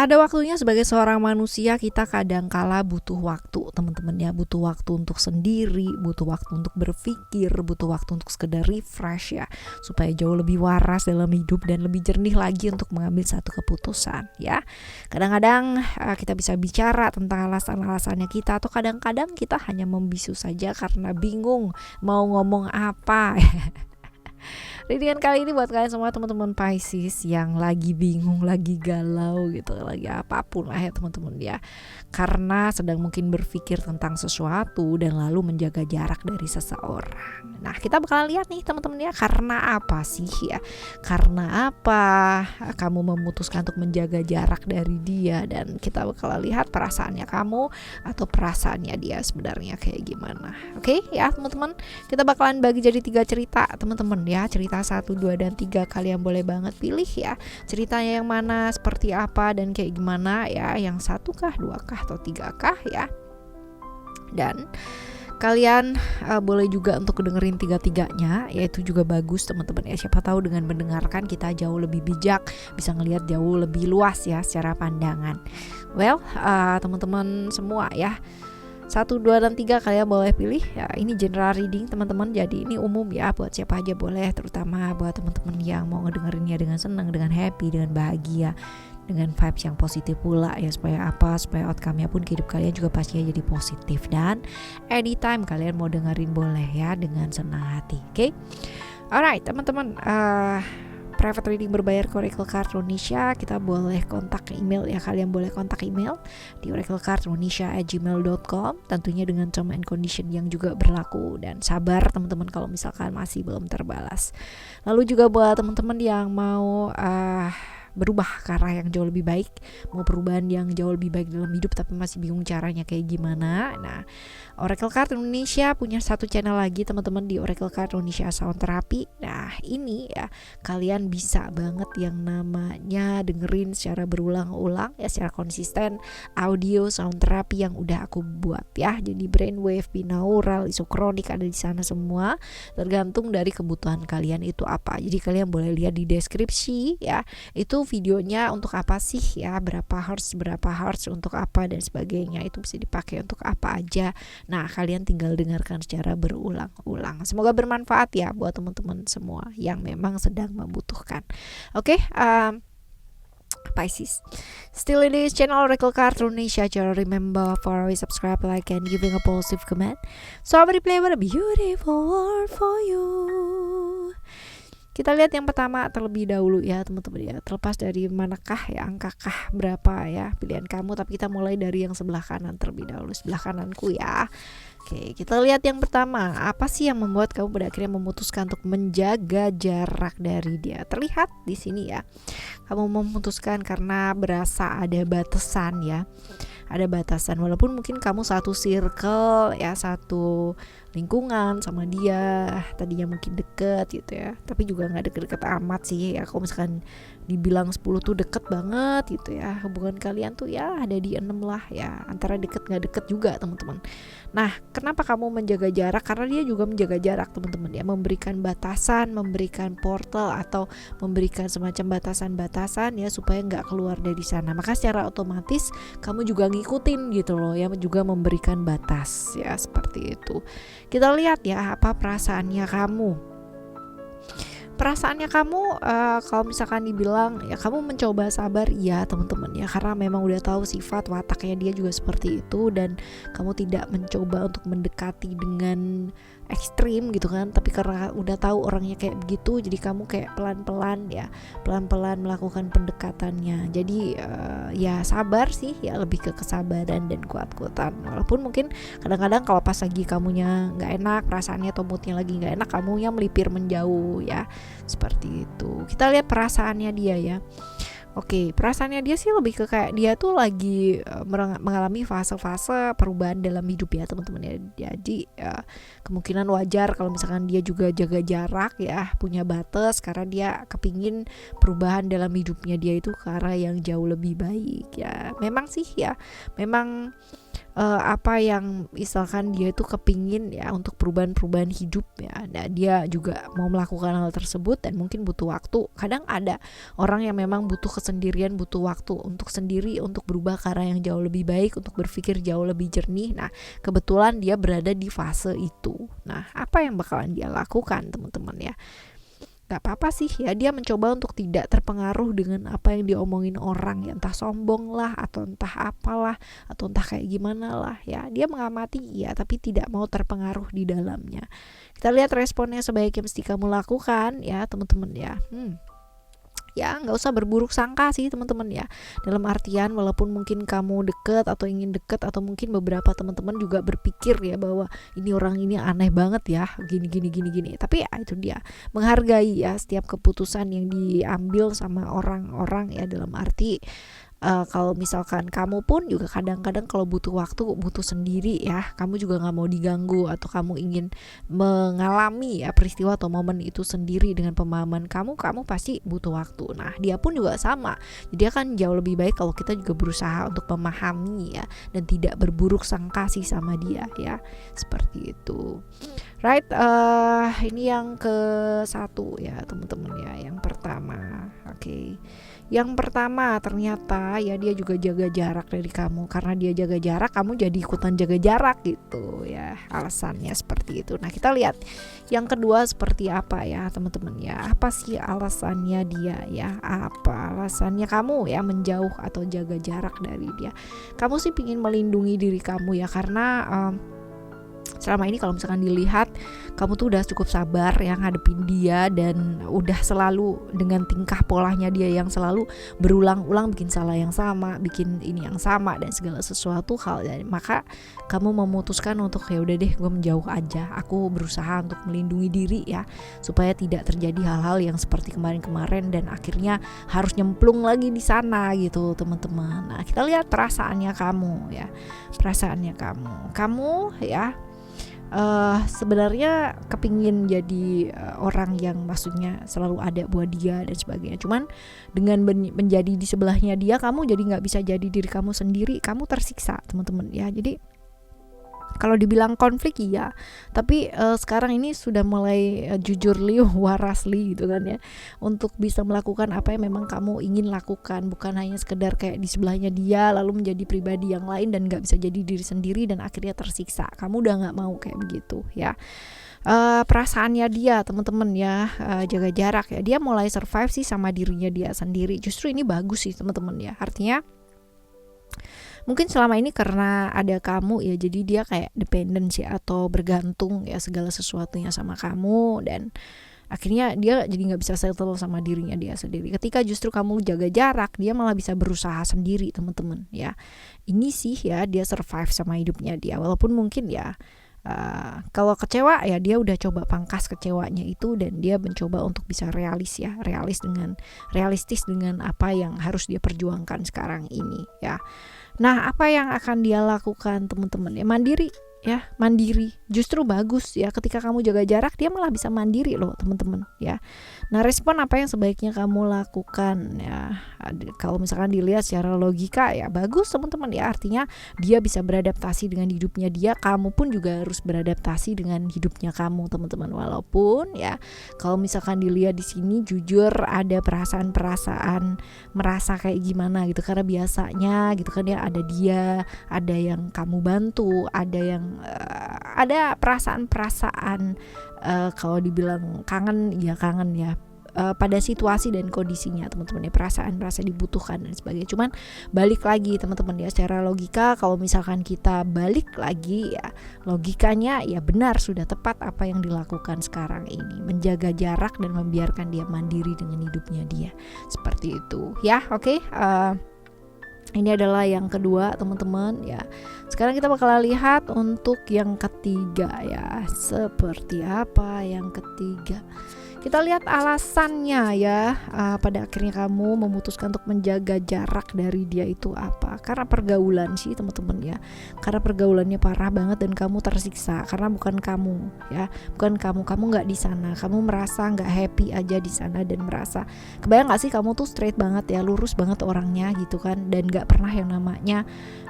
Ada waktunya sebagai seorang manusia kita kadang kala butuh waktu, teman-teman ya, butuh waktu untuk sendiri, butuh waktu untuk berpikir, butuh waktu untuk sekedar refresh ya, supaya jauh lebih waras dalam hidup dan lebih jernih lagi untuk mengambil satu keputusan ya. Kadang-kadang kita bisa bicara tentang alasan-alasannya kita, atau kadang-kadang kita hanya membisu saja karena bingung mau ngomong apa. Readingan kali ini buat kalian semua teman-teman Pisces yang lagi bingung, lagi galau gitu, lagi apapun lah ya teman-teman ya. Karena sedang mungkin berpikir tentang sesuatu dan lalu menjaga jarak dari seseorang. Nah, kita bakalan lihat nih teman-teman ya, karena apa sih ya? Karena apa kamu memutuskan untuk menjaga jarak dari dia, dan kita bakalan lihat perasaannya kamu atau perasaannya dia sebenarnya kayak gimana. Oke ya teman-teman, kita bakalan bagi jadi 3 cerita teman-teman ya. Cerita 1, 2, dan 3 kalian boleh banget pilih ya, ceritanya yang mana, seperti apa, dan kayak gimana ya, yang 1 kah, 2 kah, atau 3 kah ya. Dan kalian boleh juga untuk dengerin 3-3-nya, yaitu juga bagus teman-teman ya. Siapa tahu dengan mendengarkan kita jauh lebih bijak, bisa ngelihat jauh lebih luas ya secara pandangan. Well, teman-teman semua ya, 1, 2, dan 3 kalian boleh pilih ya. Ini general reading teman-teman, jadi ini umum ya, buat siapa aja boleh, terutama buat teman-teman yang mau ngedengerinnya dengan senang, dengan happy, dengan bahagia, dengan vibes yang positif pula ya, supaya apa, supaya outcome-nya pun hidup kalian juga pastinya jadi positif. Dan anytime kalian mau dengerin boleh ya, dengan senang hati. Oke? Alright teman-teman, private reading berbayar ke Oracle Card Indonesia, kita boleh kontak email ya, kalian boleh kontak email di oraclecardindonesia@gmail.com, tentunya dengan term and condition yang juga berlaku, dan sabar teman-teman kalau misalkan masih belum terbalas. Lalu juga buat teman-teman yang mau berubah ke arah yang jauh lebih baik, mau perubahan yang jauh lebih baik dalam hidup tapi masih bingung caranya kayak gimana. Nah, Oracle Card Indonesia punya satu channel lagi teman-teman di Oracle Card Indonesia Sound Therapy. Nah, ini ya kalian bisa banget yang namanya dengerin secara berulang-ulang ya, secara konsisten audio sound therapy yang udah aku buat ya. Jadi brainwave, binaural, isokronik ada di sana semua, tergantung dari kebutuhan kalian itu apa. Jadi kalian boleh lihat di deskripsi ya, itu videonya untuk apa sih ya, berapa hertz untuk apa dan sebagainya, itu bisa dipakai untuk apa aja. Nah, kalian tinggal dengarkan secara berulang-ulang. Semoga bermanfaat ya buat teman-teman semua yang memang sedang membutuhkan. Oke, Pisces, still in this channel Oracle Card Indonesia. Jangan remember for subscribe, like, and giving a positive comment. So I will play a beautiful world for you. Kita lihat yang pertama terlebih dahulu ya teman-teman ya, terlepas dari manakah ya, angkakah berapa ya pilihan kamu, tapi kita mulai dari yang sebelah kanan terlebih dahulu, sebelah kananku ya. Oke, kita lihat yang pertama, apa sih yang membuat kamu pada akhirnya memutuskan untuk menjaga jarak dari dia? Terlihat di sini ya, kamu memutuskan karena berasa ada batasan ya, ada batasan, walaupun mungkin kamu satu circle ya, satu lingkungan sama dia, tadinya mungkin deket gitu ya, tapi juga nggak deket-deket amat sih ya. Kalau misalkan dibilang 10 tuh deket banget gitu ya, hubungan kalian tuh ya ada di 6 lah ya, antara deket nggak deket juga teman-teman. Nah, kenapa kamu menjaga jarak? Karena dia juga menjaga jarak teman-teman ya, memberikan batasan, memberikan portal atau memberikan semacam batasan-batasan ya, supaya nggak keluar dari sana. Maka secara otomatis kamu juga ngikutin gitu loh ya, juga memberikan batas ya, seperti itu. Kita lihat ya apa perasaannya kamu. Perasaannya kamu kalau misalkan dibilang ya kamu mencoba sabar, ya teman-teman ya, karena memang udah tahu sifat wataknya dia juga seperti itu, dan kamu tidak mencoba untuk mendekati dengan ekstrim gitu kan, tapi karena udah tahu orangnya kayak begitu, jadi kamu kayak pelan-pelan ya, pelan-pelan melakukan pendekatannya. Jadi ya sabar sih ya, lebih ke kesabaran dan kuat-kuatan. Walaupun mungkin kadang-kadang kalau pas lagi kamunya nggak enak, perasaannya atau moodnya lagi nggak enak, kamunya melipir menjauh ya, seperti itu. Kita lihat perasaannya dia ya. Oke, perasaannya dia sih lebih ke kayak dia tuh lagi mengalami fase-fase perubahan dalam hidup ya teman-teman ya. Jadi kemungkinan wajar kalau misalkan dia juga jaga jarak ya, punya batas, karena dia kepingin perubahan dalam hidupnya dia itu ke arah yang jauh lebih baik ya. Memang sih ya, memang apa yang misalkan dia itu kepingin ya untuk perubahan-perubahan hidup ya. Nah, dia juga mau melakukan hal tersebut dan mungkin butuh waktu. Kadang ada orang yang memang butuh kesendirian, butuh waktu untuk sendiri, untuk berubah ke arah yang jauh lebih baik, untuk berpikir jauh lebih jernih. Nah, kebetulan dia berada di fase itu. Nah, apa yang bakalan dia lakukan teman-teman ya? Gak apa-apa sih ya, dia mencoba untuk tidak terpengaruh dengan apa yang diomongin orang ya, entah sombong lah atau entah apalah atau entah kayak gimana lah ya. Dia mengamati ya, tapi tidak mau terpengaruh di dalamnya. Kita lihat responnya sebaiknya mesti kamu lakukan ya teman-teman ya. Ya nggak usah berburuk sangka sih teman-teman ya, dalam artian walaupun mungkin kamu deket atau ingin deket, atau mungkin beberapa teman-teman juga berpikir ya bahwa ini orang ini aneh banget ya, gini, tapi ya itu dia, menghargai ya setiap keputusan yang diambil sama orang-orang ya, dalam arti kalau misalkan kamu pun juga kadang-kadang kalau butuh waktu, butuh sendiri ya, kamu juga nggak mau diganggu, atau kamu ingin mengalami ya peristiwa atau momen itu sendiri dengan pemahaman kamu pasti butuh waktu. Nah, dia pun juga sama. Jadi akan jauh lebih baik kalau kita juga berusaha untuk memahami ya, dan tidak berburuk sangka sih sama dia ya, seperti itu. Right, ini yang ke satu ya teman-teman ya, yang pertama. Oke. Yang pertama ternyata ya dia juga jaga jarak dari kamu. Karena dia jaga jarak, kamu jadi ikutan jaga jarak gitu ya. Alasannya seperti itu. Nah, kita lihat yang kedua seperti apa ya teman-teman ya. Apa sih alasannya dia ya? Apa alasannya kamu ya menjauh atau jaga jarak dari dia? Kamu sih pingin melindungi diri kamu ya, karena selama ini kalau misalkan dilihat kamu tuh udah cukup sabar yang ngadepin dia, dan udah selalu dengan tingkah polanya dia yang selalu berulang-ulang bikin salah yang sama, bikin ini yang sama dan segala sesuatu hal. Dan maka kamu memutuskan untuk ya udah deh gue menjauh aja, aku berusaha untuk melindungi diri ya, supaya tidak terjadi hal-hal yang seperti kemarin-kemarin dan akhirnya harus nyemplung lagi di sana gitu teman-teman. Nah, kita lihat perasaannya kamu ya, kamu ya sebenarnya kepingin jadi orang yang maksudnya selalu ada buat dia dan sebagainya. Cuman dengan menjadi di sebelahnya dia, kamu jadi nggak bisa jadi diri kamu sendiri, kamu tersiksa teman-teman ya. Jadi kalau dibilang konflik iya, tapi sekarang ini sudah mulai jujur liu waras li gitu kan ya, untuk bisa melakukan apa yang memang kamu ingin lakukan, bukan hanya sekedar kayak di sebelahnya dia lalu menjadi pribadi yang lain dan nggak bisa jadi diri sendiri dan akhirnya tersiksa. Kamu udah nggak mau kayak begitu ya. Perasaannya dia teman-teman ya, jaga jarak ya, dia mulai survive sih sama dirinya dia sendiri. Justru ini bagus sih teman-teman ya, artinya mungkin selama ini karena ada kamu ya, jadi dia kayak dependensi atau bergantung ya segala sesuatunya sama kamu, dan akhirnya dia jadi nggak bisa settle sama dirinya dia sendiri. Ketika justru kamu jaga jarak, dia malah bisa berusaha sendiri teman-teman ya. Ini sih ya, dia survive sama hidupnya dia, walaupun mungkin ya kalau kecewa ya dia udah coba pangkas kecewanya itu, dan dia mencoba untuk bisa realistis dengan apa yang harus dia perjuangkan sekarang ini ya. Nah, apa yang akan dia lakukan teman-teman ya? Mandiri justru bagus ya. Ketika kamu jaga jarak, dia malah bisa mandiri loh teman-teman ya. Nah, respon apa yang sebaiknya kamu lakukan ya? Kalau misalkan dilihat secara logika ya bagus teman-teman ya, artinya dia bisa beradaptasi dengan hidupnya dia, kamu pun juga harus beradaptasi dengan hidupnya kamu teman-teman. Walaupun ya kalau misalkan dilihat di sini jujur ada perasaan merasa kayak gimana gitu, karena biasanya gitu kan ya, ada dia, ada yang kamu bantu, ada perasaan kalau dibilang kangen ya pada situasi dan kondisinya teman-teman ya, perasaan merasa dibutuhkan dan sebagainya. Cuman balik lagi teman-teman ya, secara logika kalau misalkan kita balik lagi ya, logikanya ya benar, sudah tepat apa yang dilakukan sekarang ini, menjaga jarak dan membiarkan dia mandiri dengan hidupnya dia, seperti itu ya. Oke, ini adalah yang kedua teman-teman ya. Sekarang kita bakal lihat untuk yang ketiga ya, seperti apa yang ketiga. Kita lihat alasannya ya, pada akhirnya kamu memutuskan untuk menjaga jarak dari dia itu apa? Karena pergaulan sih teman-teman ya. Karena pergaulannya parah banget dan kamu tersiksa karena bukan kamu ya, bukan kamu nggak di sana, kamu merasa nggak happy aja di sana dan merasa, kebayang nggak sih kamu tuh straight banget ya, lurus banget orangnya gitu kan, dan nggak pernah yang namanya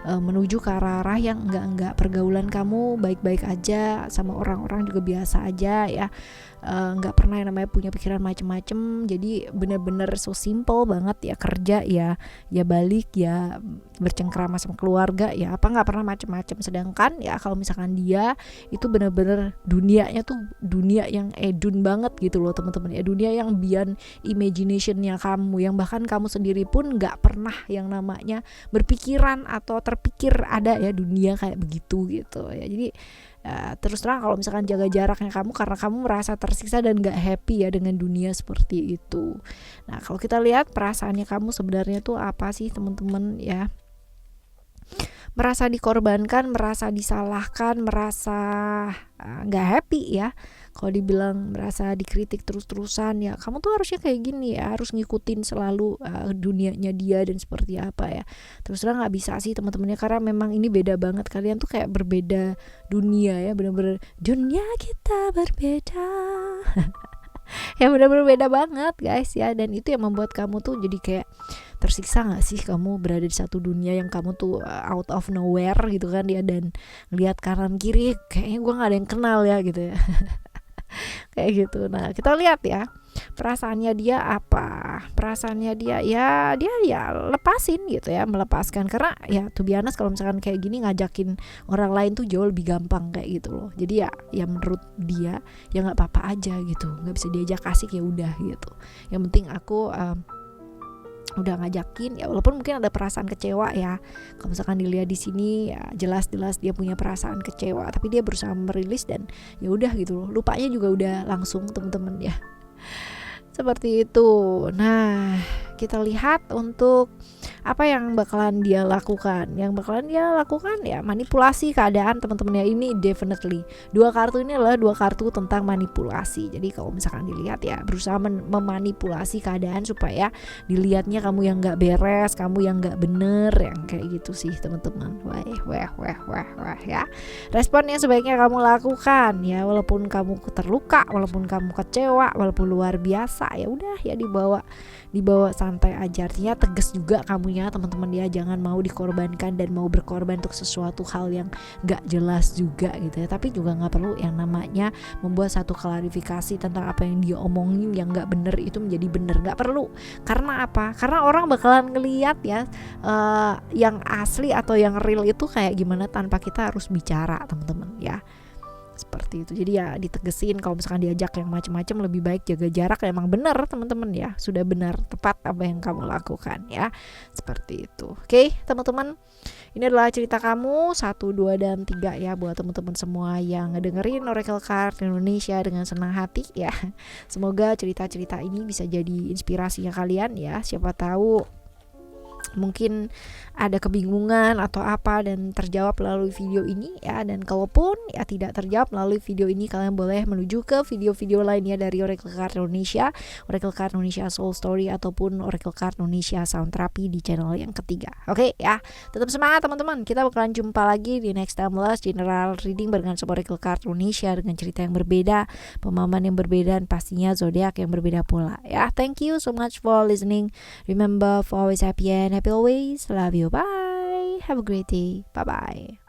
menuju ke arah-arah yang enggak, pergaulan kamu baik-baik aja sama orang-orang juga biasa aja ya. Nggak pernah yang namanya punya pikiran macem-macem, jadi bener-bener so simple banget ya, kerja ya balik ya, bercengkrama sama keluarga ya, apa nggak pernah macem-macem. Sedangkan ya kalau misalkan dia itu bener-bener dunianya tuh dunia yang edun banget gitu loh teman-teman ya, dunia yang beyond imaginationnya kamu, yang bahkan kamu sendiri pun nggak pernah yang namanya berpikiran atau terpikir ada ya dunia kayak begitu gitu ya. Jadi terus terang kalau misalkan jaga jaraknya kamu karena kamu merasa tersiksa dan gak happy ya dengan dunia seperti itu. Nah kalau kita lihat perasaannya kamu sebenarnya tuh apa sih teman-teman ya, merasa dikorbankan, merasa disalahkan, merasa gak happy ya. Kalau dibilang merasa dikritik terus-terusan ya, kamu tuh harusnya kayak gini ya, harus ngikutin selalu dunianya dia dan seperti apa ya. Terus terang nggak bisa sih teman-temannya, karena memang ini beda banget, kalian tuh kayak berbeda dunia ya, bener-bener dunia kita berbeda. Ya bener-bener beda banget guys ya, dan itu yang membuat kamu tuh jadi kayak tersiksa nggak sih kamu berada di satu dunia yang kamu tuh out of nowhere gitu kan ya, dan ngeliat kanan kiri kayaknya gue nggak ada yang kenal ya gitu ya. Kayak gitu. Nah kita lihat ya perasaannya dia apa. Perasaannya dia ya lepasin gitu ya, melepaskan. Karena ya to be honest kalau misalkan kayak gini ngajakin orang lain tuh jauh lebih gampang kayak gitu loh. Jadi ya menurut dia ya nggak apa-apa aja gitu, nggak bisa diajak asik ya udah gitu. Yang penting aku udah ngajakin ya, walaupun mungkin ada perasaan kecewa ya. Kalau misalkan dilihat di sini ya jelas-jelas dia punya perasaan kecewa, tapi dia berusaha merilis dan ya udah gitu loh. Lupanya juga udah langsung teman-teman ya. Seperti itu. Nah, kita lihat untuk apa yang bakalan dia lakukan. Yang bakalan dia lakukan ya manipulasi keadaan teman-teman ya. Ini definitely. Dua kartu ini adalah dua kartu tentang manipulasi. Jadi kalau misalkan dilihat ya, berusaha memanipulasi keadaan supaya dilihatnya kamu yang gak beres, kamu yang gak bener, yang kayak gitu sih teman-teman. Wah ya. Responnya sebaiknya kamu lakukan ya, walaupun kamu terluka, walaupun kamu kecewa, walaupun luar biasa, ya udah ya dibawa santai aja. Artinya tegas juga kamunya teman-teman ya, jangan mau dikorbankan dan mau berkorban untuk sesuatu hal yang gak jelas juga gitu ya. Tapi juga gak perlu yang namanya membuat satu klarifikasi tentang apa yang dia omongin yang gak bener itu menjadi bener, gak perlu. Karena apa? Karena orang bakalan ngeliat ya yang asli atau yang real itu kayak gimana tanpa kita harus bicara teman-teman ya. Seperti itu. Jadi ya ditegesin kalau misalkan diajak yang macam-macam lebih baik jaga jarak. Emang benar teman-teman ya, sudah benar tepat apa yang kamu lakukan ya. Seperti itu. Oke teman-teman, ini adalah cerita kamu 1, 2, dan 3 ya, buat teman-teman semua yang ngedengerin Oracle Card Indonesia dengan senang hati ya. Semoga cerita-cerita ini bisa jadi inspirasinya kalian ya. Siapa tahu mungkin ada kebingungan atau apa dan terjawab melalui video ini ya. Dan kalaupun ya tidak terjawab melalui video ini, kalian boleh menuju ke video-video lainnya dari Oracle Card Indonesia, Oracle Card Indonesia Soul Story, ataupun Oracle Card Indonesia Sound Therapy di channel yang ketiga. Oke ya, tetap semangat teman-teman. Kita bakalan jumpa lagi di next timeless general reading barengan sama Oracle Card Indonesia dengan cerita yang berbeda, pemahaman yang berbeda, dan pastinya zodiak yang berbeda pula ya. Thank you so much for listening. Remember for always happy and happy always. Love you. Bye. Have a great day. Bye bye.